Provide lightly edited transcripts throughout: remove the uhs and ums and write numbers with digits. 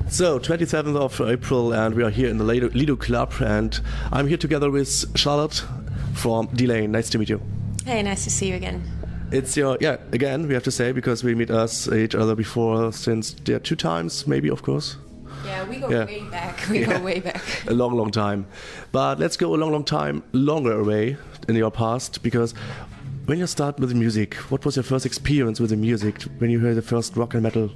So, 27th of April, and we are here in the Lido Club, and I'm here together with Charlotte from Delain. Nice to meet you. Hey, nice to see you again. It's again, we have to say, because we meet each other before since 2 times, maybe, of course. Yeah, we go way back. We go way back. A long time. But let's go a long time longer away in your past, because when you start with the music, what was your first experience with the music when you heard the first rock and metal?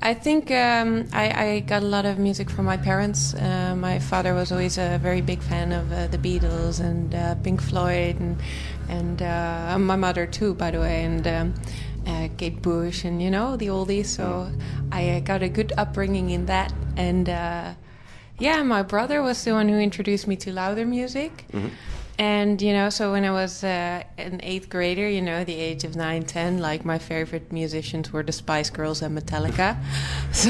I think I got a lot of music from my parents. My father was always a very big fan of the Beatles and Pink Floyd, and my mother too, by the way, and Kate Bush, and the oldies. So I got a good upbringing in that, and my brother was the one who introduced me to louder music. Mm-hmm. And, so when I was an 8th grader, the age of 9, 10, like my favorite musicians were the Spice Girls and Metallica. So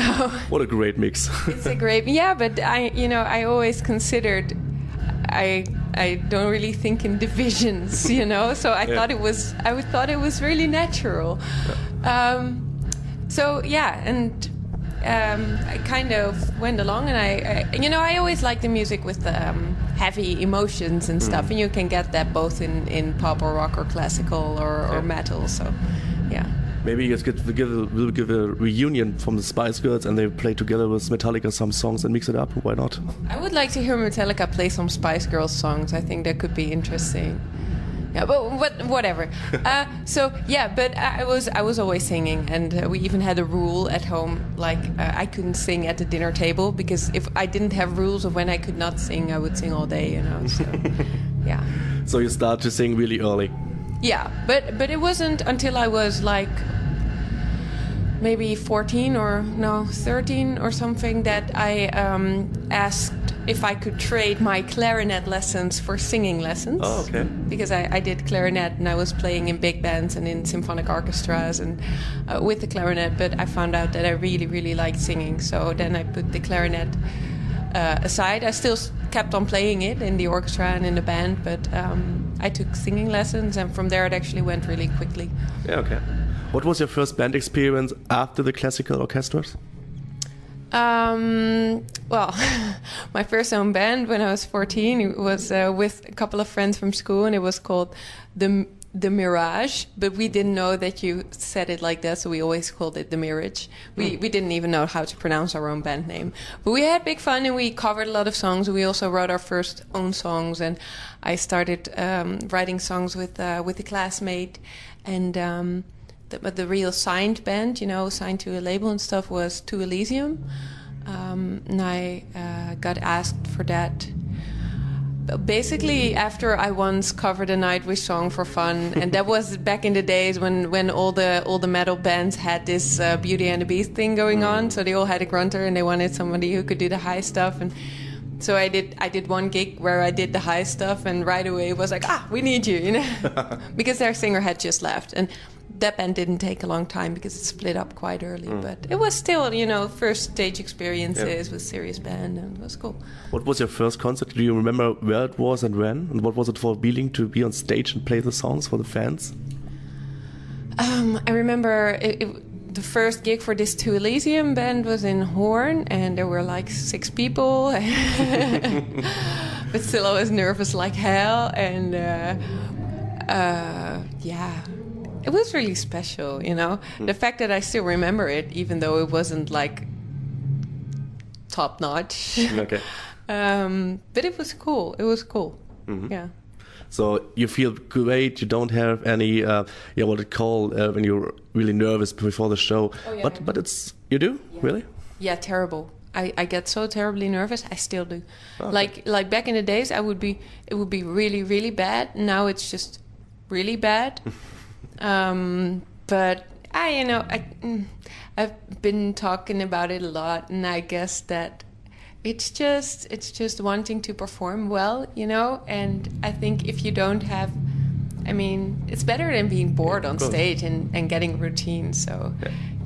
what a great mix. It's a great, but I always considered, I don't really think in divisions, so I thought it was really natural. Yeah. I kind of went along, and I always liked the music with heavy emotions and stuff, and you can get that both in pop or rock or classical or metal. So, yeah. Maybe you we'll give a reunion from the Spice Girls, and they play together with Metallica some songs and mix it up. Why not? I would like to hear Metallica play some Spice Girls songs. I think that could be interesting. Yeah, but whatever. But I was always singing, and we even had a rule at home, like I couldn't sing at the dinner table, because if I didn't have rules of when I could not sing, I would sing all day, So, yeah. So you start to sing really early. Yeah, but it wasn't until I was like maybe 14 or 13 or something that I asked if I could trade my clarinet lessons for singing lessons. Oh, okay. Because I did clarinet, and I was playing in big bands and in symphonic orchestras and with the clarinet, but I found out that I really, really liked singing. So then I put the clarinet aside. I still kept on playing it in the orchestra and in the band, but I took singing lessons, and from there it actually went really quickly. Yeah, okay. What was your first band experience after the classical orchestras? Well, my first own band when I was 14, it was with a couple of friends from school, and it was called the Mirage, but we didn't know that you said it like that, so we always called it the Mirage. We didn't even know how to pronounce our own band name. But we had big fun, and we covered a lot of songs. We also wrote our first own songs, and I started writing songs with a classmate, and but the real signed band, signed to a label and stuff, was To Elysium. And I got asked for that basically after I once covered a Nightwish song for fun, and that was back in the days when all the metal bands had this Beauty and the Beast thing going on. So they all had a grunter, and they wanted somebody who could do the high stuff. And so I did one gig where I did the high stuff, and right away it was like, we need you, because their singer had just left. And that band didn't take a long time because it split up quite early, but it was still, first stage experiences with serious band, and it was cool. What was your first concert? Do you remember where it was and when? And what was it for feeling to be on stage and play the songs for the fans? I remember the first gig for this To Elysium band was in Hoorn, and there were like 6 people. But still I was nervous like hell, and it was really special, The fact that I still remember it, even though it wasn't like top notch. Okay. But it was cool. It was cool. Mm-hmm. Yeah. So you feel great. You don't have any, what it called when you're really nervous before the show. Oh, yeah, but it's you do really? Yeah, terrible. I get so terribly nervous. I still do. Okay. Like back in the days, it would be really, really bad. Now it's just really bad. But I've been talking about it a lot, and I guess that it's just wanting to perform well, and I think if you don't have, it's better than being bored on stage and getting routine. So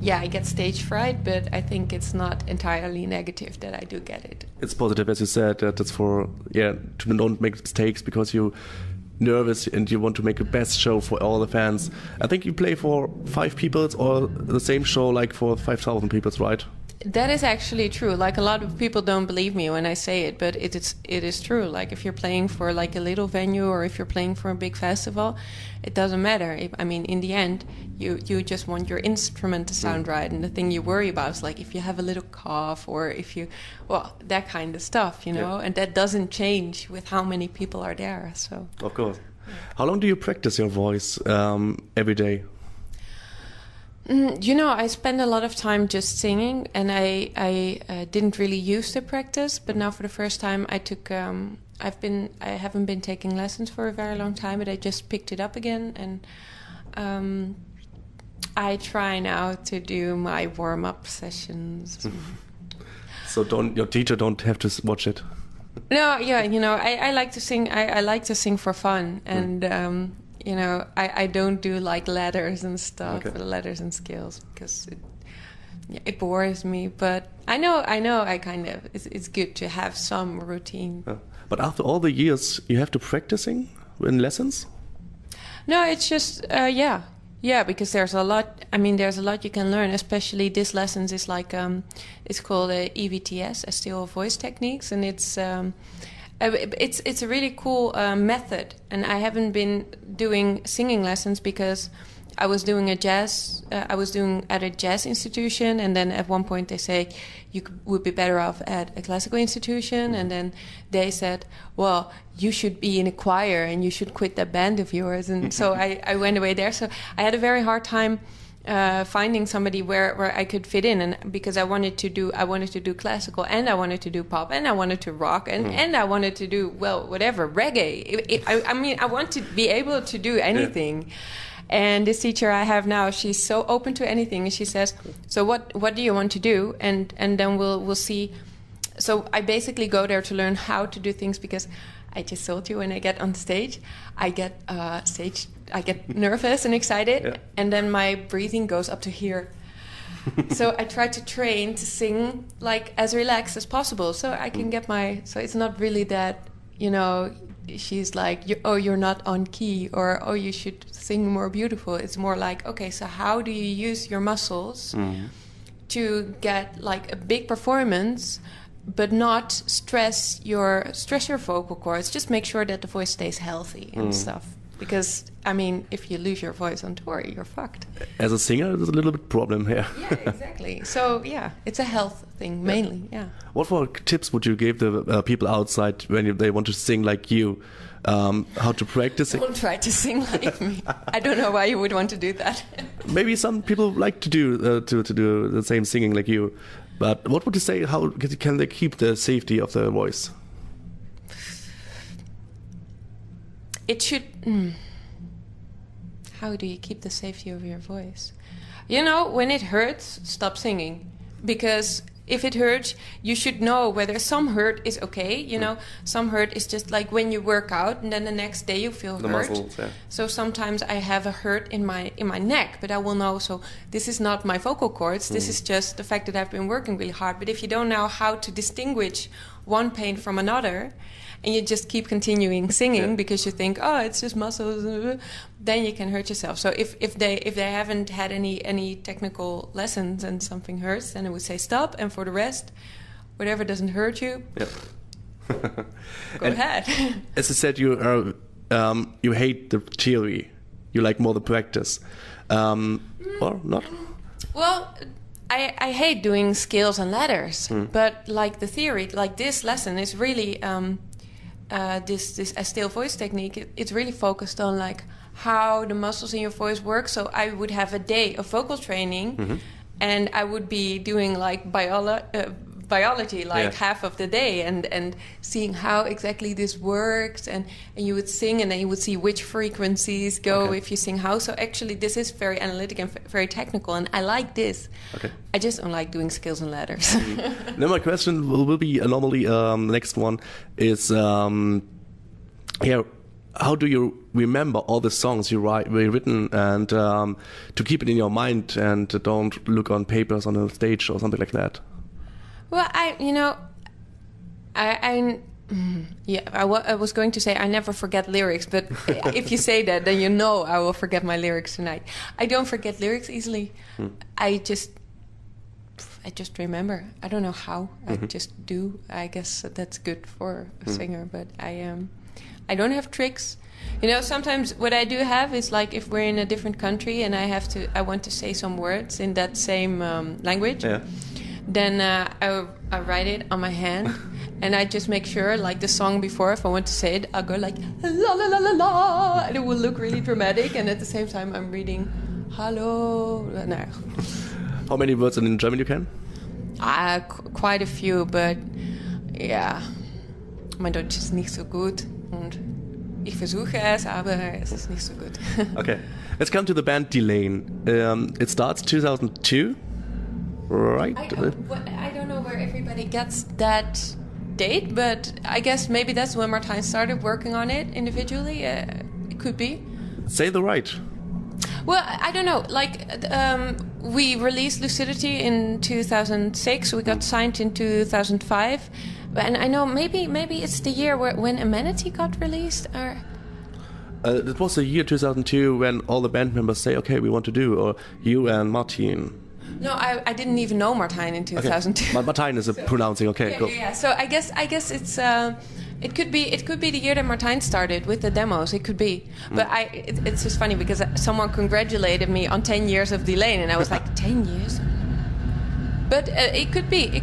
I get stage fright, but I think it's not entirely negative that I do get it. It's positive, as you said, that it's for to don't make mistakes because you're nervous and you want to make the best show for all the fans. I think you play for 5 people or the same show like for 5,000 people, right? That is actually true. Like, a lot of people don't believe me when I say it, but it is true. Like, if you're playing for like a little venue or if you're playing for a big festival, it doesn't matter. In the end, you just want your instrument to sound right, and the thing you worry about is like if you have a little cough or if that kind of stuff, and that doesn't change with how many people are there. So of course. How long do you practice your voice every day? I spend a lot of time just singing, and I didn't really used to practice, but now for the first time I took I haven't been taking lessons for a very long time, but I just picked it up again, and I try now to do my warm-up sessions. So your teacher don't have to watch it? No, I like to sing. I like to sing for fun, and I don't do like letters and stuff, letters and scales, because it bores me. But I know it's good to have some routine. But after all the years, you have to practicing in lessons? No, it's just because there's a lot. There's a lot you can learn. Especially this lessons is like it's called EVTS, Esteel Voice Techniques, and it's a really cool method. And I haven't been doing singing lessons because I was doing I was doing at a jazz institution, and then at one point they say you would be better off at a classical institution, and then they said, well, you should be in a choir and you should quit that band of yours, and so I went away there. So I had a very hard time finding somebody where I could fit in, and because I wanted to do classical, and I wanted to do pop, and I wanted to rock, and I wanted to do whatever, reggae. I want to be able to do anything. Yeah. And this teacher I have now, she's so open to anything, and she says, so what do you want to do? And then we'll see. So I basically go there to learn how to do things, because I just told you, when I get on stage, I get nervous and excited, and then my breathing goes up to here. So I try to train to sing like as relaxed as possible, so I can get so it's not really that, she's like, you're not on key, or you should sing more beautiful. It's more like, okay, so how do you use your muscles to get like a big performance, but not stress your vocal cords? Just make sure that the voice stays healthy and stuff. Because, if you lose your voice on tour, you're fucked. As a singer, there's a little bit problem here. Yeah, exactly. So, it's a health thing, mainly, What for tips would you give the people outside when they want to sing like you? How to practice it? Don't try to sing like me. I don't know why you would want to do that. Maybe some people like to do the same singing like you. But what would you say, how can they keep the safety of their voice? It should... How do you keep the safety of your voice? When it hurts, stop singing. Because if it hurts, you should know whether some hurt is okay. Some hurt is just like when you work out, and then the next day you feel hurt. Muscles, yeah. So sometimes I have a hurt in my neck, but I will know, so this is not my vocal cords. This is just the fact that I've been working really hard. But if you don't know how to distinguish one pain from another, and you just keep continuing singing because you think, oh, it's just muscles, then you can hurt yourself. So if they haven't had any technical lessons and something hurts, then I would say stop. And for the rest, whatever doesn't hurt you, go ahead. As I said, you hate the theory. You like more the practice, or not? Well, I hate doing scales and letters, but like the theory, like this lesson is really this Esteel voice technique. It's really focused on like how the muscles in your voice work. So I would have a day of vocal training, and I would be doing like biology like half of the day, and seeing how exactly this works, and you would sing, and then you would see which frequencies go if you sing how. So actually this is very analytic and very technical, and I like this. I just don't like doing scales and ladders. Then my question will be normally next one is how do you remember all the songs you written, and to keep it in your mind and don't look on papers on a stage or something like that? Well, I was going to say I never forget lyrics, but if you say that, then you know I will forget my lyrics tonight. I don't forget lyrics easily. I just remember. I don't know how. I just do. I guess that's good for a singer, but I don't have tricks. Sometimes what I do have is like if we're in a different country and I want to say some words in that same language. Then I write it on my hand, and I just make sure, like the song before, if I want to say it, I'll go like la la la la la, and it will look really dramatic, and at the same time I'm reading hallo. No. How many words in German you can? Quite a few, but yeah, mein Deutsch ist nicht so gut, und ich versuche es, aber es ist nicht so gut. Okay, let's come to the band Delain. It starts 2002. Right. I don't know where everybody gets that date, but I guess maybe that's when Martijn started working on it individually. It could be. Say the right. Well, I don't know. Like, we released Lucidity in 2006. We got signed in 2005, and I know maybe it's the year when Amenity got released, or. It was the year 2002 when all the band members say, "Okay, we want to do," or you and Martijn. No, I didn't even know Martijn in 2002. Okay. Martijn is pronouncing. Okay, cool. Yeah. So I guess it's it could be the year that Martijn started with the demos. It could be, but it's just funny because someone congratulated me on 10 years of Delain, and I was like 10 years. But it could be.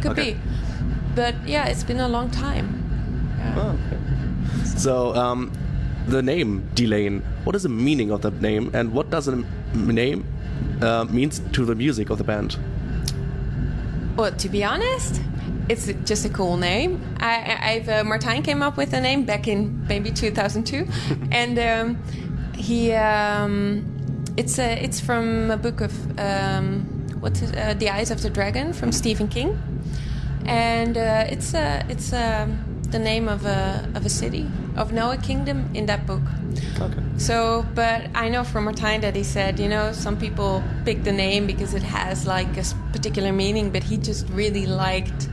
But yeah, it's been a long time. Yeah. Oh, okay. So the name Delain. What is the meaning of that name, and what does the name means to the music of the band? Well, to be honest, it's just a cool name. Martijn came up with the name back in maybe 2002, and it's from a book of The Eyes of the Dragon from Stephen King, and it's the name of a city, of Noah Kingdom in that book. Okay. So, but I know from Martijn that he said, some people pick the name because it has like a particular meaning, but he just really liked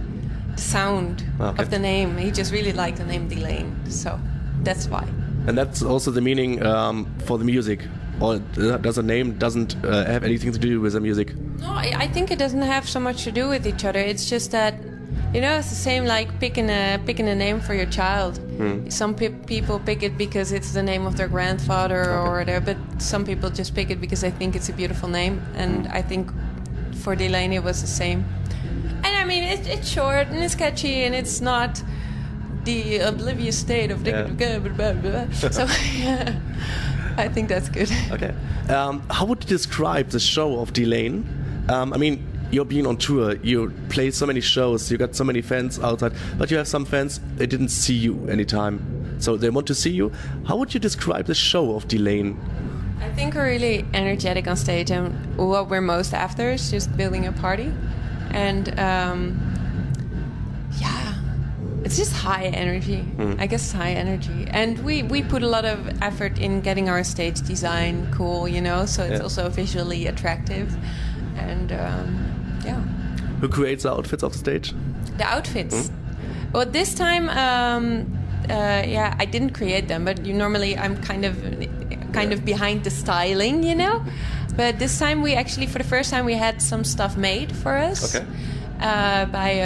the sound of the name. He just really liked the name Delain, so that's why. And that's also the meaning for the music, or does the name doesn't have anything to do with the music? No, I think it doesn't have so much to do with each other. It's just that. It's the same like picking a name for your child. Some people pick it because it's the name of their grandfather or whatever, but some people just pick it because they think it's a beautiful name. And I think for Delain it was the same. And I mean, it's short and it's catchy and it's not the oblivious state of So I think that's good. Okay. How would you describe the show of Delain? I mean, you're being on tour, you play so many shows, you got so many fans outside, but you have some fans, they didn't see you anytime, so they want to see you. How would you describe the show of Delain? I think we're really energetic on stage, and what we're most after is just building a party. And it's just high energy. I guess high energy. And we put a lot of effort in getting our stage design cool, so it's also visually attractive. And Who creates the outfits of the stage? The outfits? Well, this time, I didn't create them, but normally I'm kind of behind the styling, But this time for the first time, we had some stuff made for us. Okay. By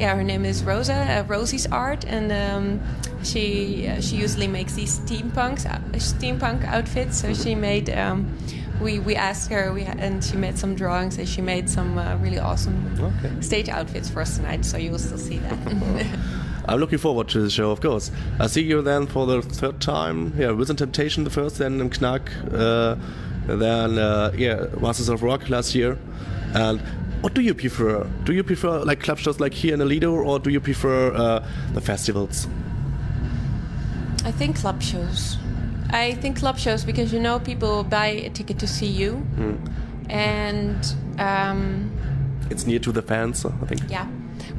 her name is Rosa, Rosie's Art, and she usually makes these steampunk outfits. So she made. We asked her, and she made some drawings, and she made some really awesome stage outfits for us tonight. So you will still see that. I'm looking forward to the show, of course. I see you then for the third time. Within Temptation the first, then in Knack, then Masters of Rock last year, and What do you prefer? Do you prefer like club shows like here in the Lido, or do you prefer the festivals? I think club shows. I think club shows because people buy a ticket to see you, and it's near to the fans, I think. Yeah,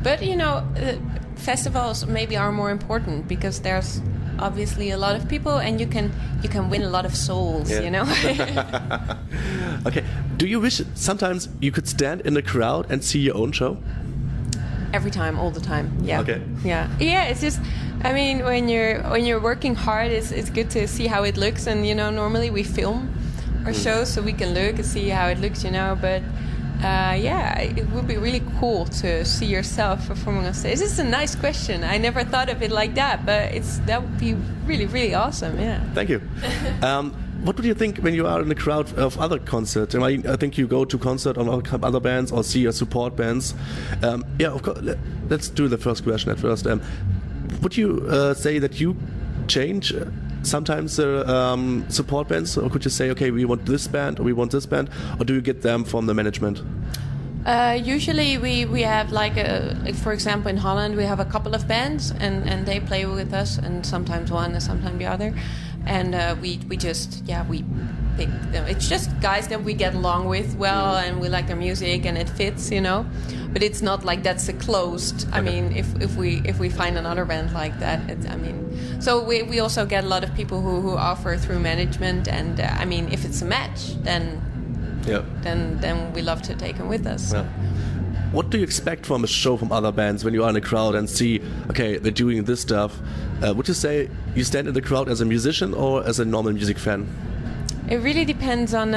but festivals maybe are more important because there's obviously a lot of people, and you can win a lot of souls. Okay. Do you wish sometimes you could stand in the crowd and see your own show? Every time, all the time. Yeah. Okay. Yeah. It's just, when you're working hard, it's good to see how it looks, and normally we film our shows so we can look and see how it looks, But it would be really cool to see yourself performing on stage. This is a nice question. I never thought of it like that, but that would be really, really awesome. Yeah. Thank you. What would you think when you are in the crowd of other concerts? I think you go to concert on other bands or see your support bands. Of course. Let's do the first question at first. Would you say that you change sometimes the support bands, or could you say, okay, we want this band or we want this band, or do you get them from the management? Usually we have like for example in Holland we have a couple of bands and they play with us, and sometimes one and sometimes the other, and we pick them. It's just guys that we get along with well, and we like their music and it fits, but it's not like that's a closed. I mean, if we find another band like that, so we also get a lot of people who offer through management, and if it's a match, then we love to take them with us. Yeah. What do you expect from a show from other bands when you are in a crowd and see, okay, they're doing this stuff? Would you say you stand in the crowd as a musician or as a normal music fan? It really depends on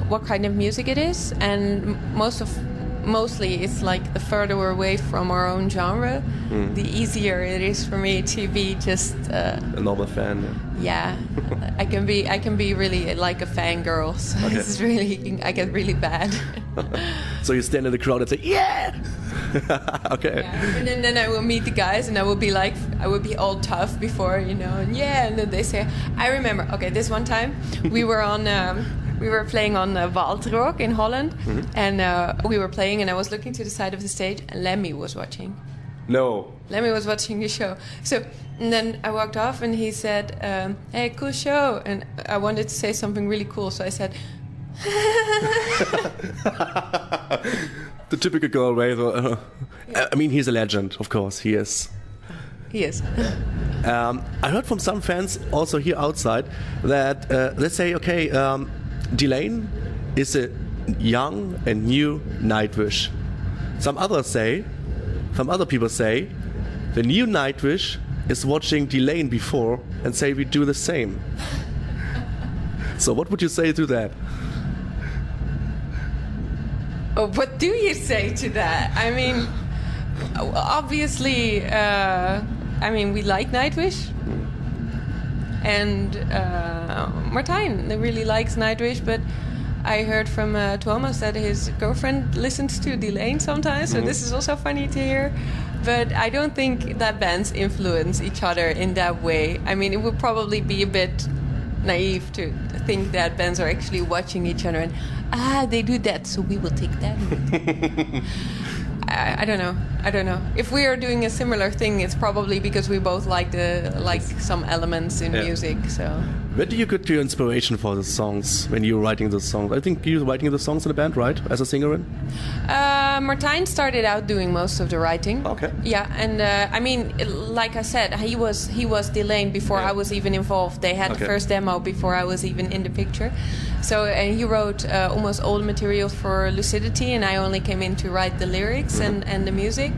what kind of music it is, and mostly it's like the further away from our own genre, the easier it is for me to be just a normal fan. Yeah, I can be really like a fangirl. So it's really, I get really bad. So you stand in the crowd and say, yeah. Okay. Yeah. And then I will meet the guys, and I will be all tough before, and then they say, I remember. Okay, this one time we were on. We were playing on Waldrock in Holland, and we were playing, and I was looking to the side of the stage, and Lemmy was watching. No. Lemmy was watching the show. So, and then I walked off, and he said, hey, cool show. And I wanted to say something really cool, so I said... The typical girl way. He's a legend, of course, he is. He is. I heard from some fans also here outside that, let's say, okay, Delain is a young and new Nightwish. Some other people say, the new Nightwish is watching Delain before and say we do the same. So what would you say to that? Oh, what do you say to that? Obviously, we like Nightwish. And Martijn really likes Nightwish, but I heard from Thomas that his girlfriend listens to Delain sometimes, so this is also funny to hear. But I don't think that bands influence each other in that way. It would probably be a bit naive to think that bands are actually watching each other and, they do that, so we will take that. I don't know. If we are doing a similar thing, it's probably because we both like some elements in music. So. Where do you get your inspiration for the songs when you're writing the songs? I think you're writing the songs in the band, right? As a singer? Martijn started out doing most of the writing. Okay. Yeah, and like I said, he was Delain before I was even involved. They had the first demo before I was even in the picture. So and he wrote almost all the material for Lucidity, and I only came in to write the lyrics and the music.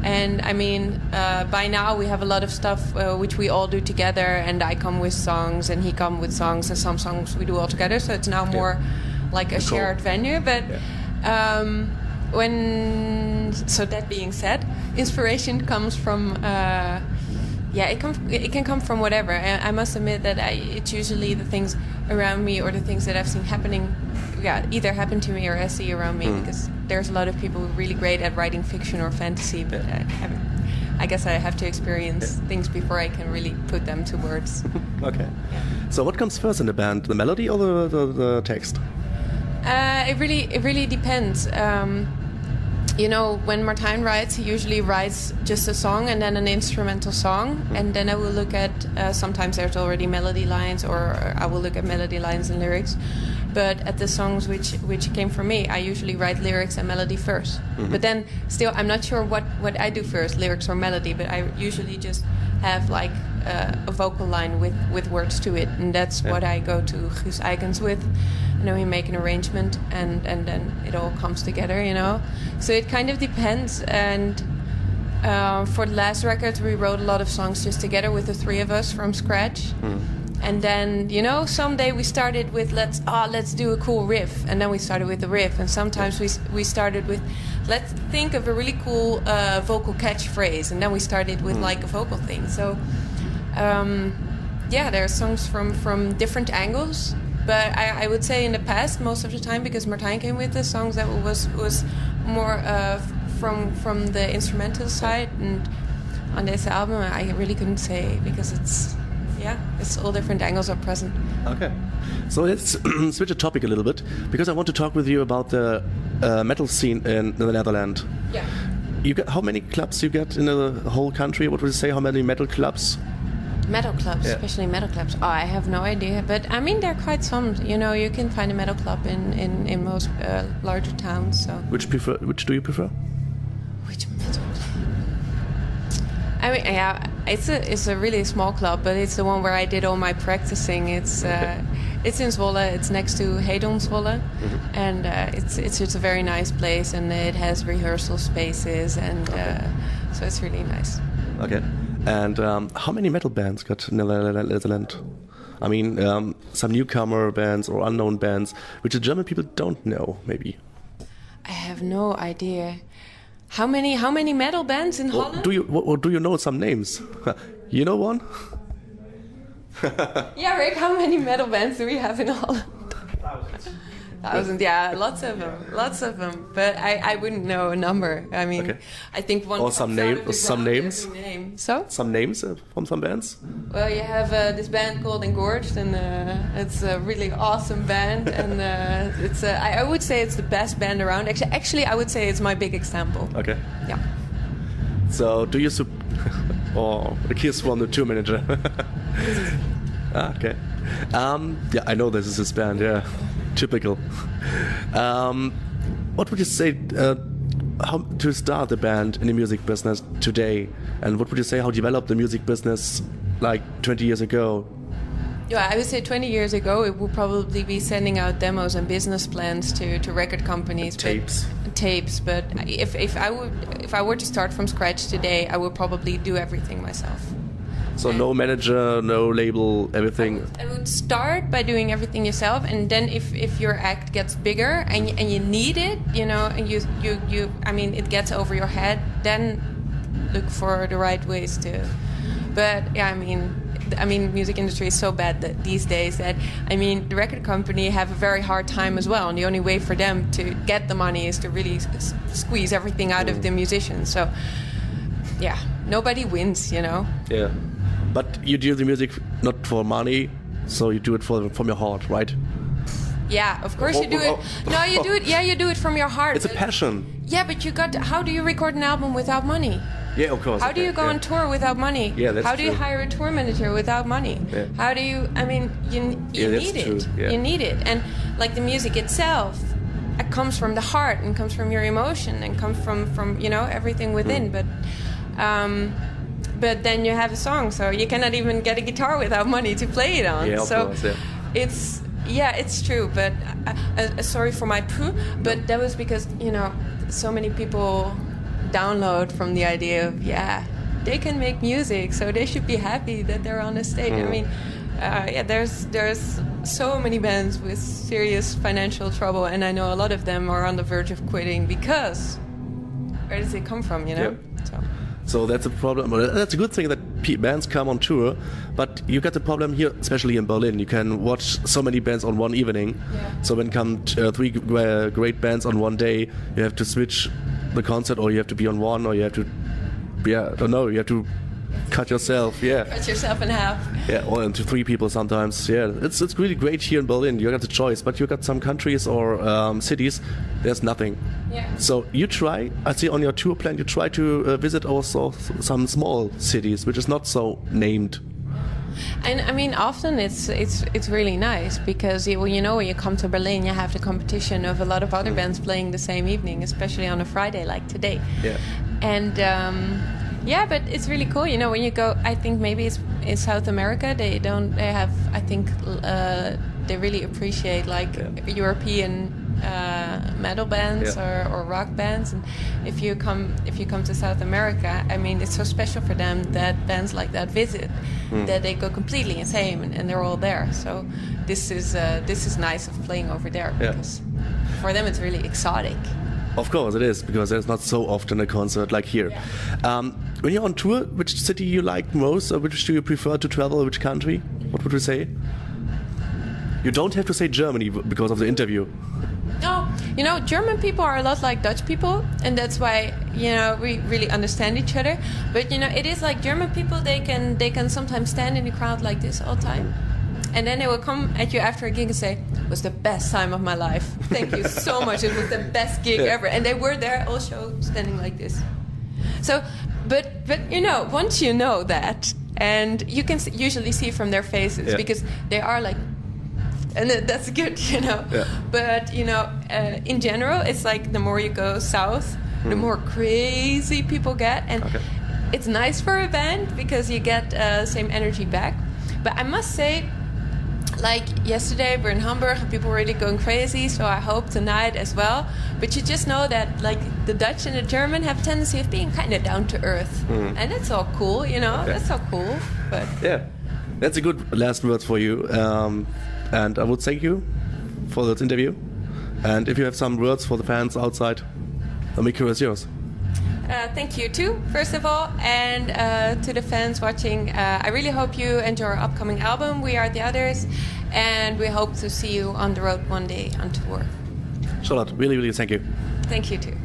And by now we have a lot of stuff which we all do together, and I come with songs and he comes with songs, and some songs we do all together. So it's now more like a shared venue. But so that being said, inspiration comes from it can come from whatever. I must admit that it's usually the things around me or the things that I've seen happening, either happen to me or I see around me, because there's a lot of people who are really great at writing fiction or fantasy, but I guess I have to experience things before I can really put them to words. Okay. Yeah. So what comes first in the band, the melody or the text? It really depends. you know, when Martijn writes, he usually writes just a song and then an instrumental song, and then I will look at, sometimes there's already melody lines, or I will look at melody lines and lyrics. But at the songs which came from me, I usually write lyrics and melody first. But then still, I'm not sure what I do first, lyrics or melody, but I usually just have like a vocal line with words to it, and that's what I go to Guus Eikens with. And then we make an arrangement, and then it all comes together, you know. So it kind of depends. And for the last record, we wrote a lot of songs just together with the three of us from scratch. And then, you know, someday we started with let's do a cool riff, and then we started with the riff. And sometimes we started with let's think of a really cool vocal catchphrase, and then we started with like a vocal thing. So there are songs from different angles. But I would say in the past, most of the time, because Martijn came with the songs, that was more from the instrumental side. And on this album, I really couldn't say, because it's all different angles are present. Okay, so let's switch the topic a little bit, because I want to talk with you about the metal scene in the Netherlands. Yeah. How many clubs you get in the whole country? What would you say? How many metal clubs? Metal clubs, especially metal clubs. Oh, I have no idea. But I mean, there are quite some. You know, you can find a metal club in most larger towns. So. Which do you prefer? Which metal club? I mean, yeah, it's a really small club, but it's the one where I did all my practicing. It's in Zwolle. It's next to Hedon Zwolle, and it's just a very nice place, and it has rehearsal spaces, and so it's really nice. Okay. And how many metal bands got in the Netherlands? I mean, some newcomer bands or unknown bands, which the German people don't know, maybe. I have no idea. How many metal bands in Holland? Do you know some names? You know one? Yeah, Rick, how many metal bands do we have in Holland? Thousands, yeah, lots of them. But I wouldn't know a number. I mean, I think one. Or some names. So? Some names from some bands. Well, you have this band called Engorged, and it's a really awesome band, and it's I would say it's the best band around. Actually, I would say it's my big example. Okay. Yeah. So, do you or a kiss from the tour manager? Okay. I know this is this band. Yeah. Typical. What would you say how to start the band in the music business today, and what would you say how develop the music business like 20 years ago? Yeah, I would say 20 years ago it would probably be sending out demos and business plans to record companies. Tapes. But if I were to start from scratch today, I would probably do everything myself. So no manager, no label, everything. I would start by doing everything yourself, and then if your act gets bigger and you need it, you know, and you I mean it gets over your head, then look for the right ways to. But yeah, I mean, music industry is so bad that these days that I mean the record company have a very hard time as well, and the only way for them to get the money is to really squeeze everything out of the musicians. So yeah, nobody wins, you know. Yeah. But you do the music not for money, so you do it from your heart, right? Yeah, of course you do it. No, you do it. Yeah, you do it from your heart. It's a passion. Yeah, but how do you record an album without money? Yeah, of course. How do you go on tour without money? Yeah, that's How do you hire a tour manager without money? Yeah. How do you? I mean, you need it. Yeah. You need it, and like the music itself, it comes from the heart and comes from your emotion and comes from you know everything within. But then you have a song, so you cannot even get a guitar without money to play it on. Yeah, of course, yeah. It's true. But sorry for my poo, but that was because you know so many people download from the idea of they can make music, so they should be happy that they're on a stage. I mean, there's so many bands with serious financial trouble, and I know a lot of them are on the verge of quitting because where does it come from, you know? Yep. So that's a problem. That's a good thing that bands come on tour, but you got the problem here, especially in Berlin. You can watch so many bands on one evening. Yeah. So when come 3 great bands on one day, you have to switch the concert, or you have to be on one, or you have to, you have to cut yourself. Yeah. Cut yourself in half. Yeah, or into 3 people sometimes. Yeah, it's really great here in Berlin. You got the choice, but you got some countries or cities. There's nothing. Yeah. So you try. I see on your tour plan you try to visit also some small cities, which is not so named. And I mean, often it's really nice because when you come to Berlin, you have the competition of a lot of other bands playing the same evening, especially on a Friday like today. Yeah. And yeah, but it's really cool. When you go, I think maybe it's in South America. They have. I think they really appreciate European metal bands or rock bands. And if you come to South America, I mean, it's so special for them that bands like that visit, that they go completely insane and they're all there. So this is nice of playing over there because for them it's really exotic. Of course it is, because there's not so often a concert like here. Yeah. When you're on tour, which city you like most, or which do you prefer to travel, which country? What would you say? You don't have to say Germany because of the interview. No, German people are a lot like Dutch people, and that's why we really understand each other. But it is like German people, they can sometimes stand in the crowd like this all the time. And then they will come at you after a gig and say, "It was the best time of my life. Thank you so much. It was the best gig ever." And they were there also standing like this. So, but once you know that, and you can usually see from their faces because they are like, and that's good, Yeah. But in general, it's like the more you go south, the more crazy people get, and it's nice for a band because you get same energy back. But I must say, like yesterday we're in Hamburg and people were really going crazy, so I hope tonight as well. But you just know that like the Dutch and the German have a tendency of being kind of down to earth, and that's all cool, that's all cool. But yeah, that's a good last words for you, and I would thank you for this interview. And if you have some words for the fans outside, the micro is yours. Thank you too, first of all, and to the fans watching. I really hope you enjoy our upcoming album, We Are the Others, and we hope to see you on the road one day on tour. Charlotte, really, really thank you. Thank you too.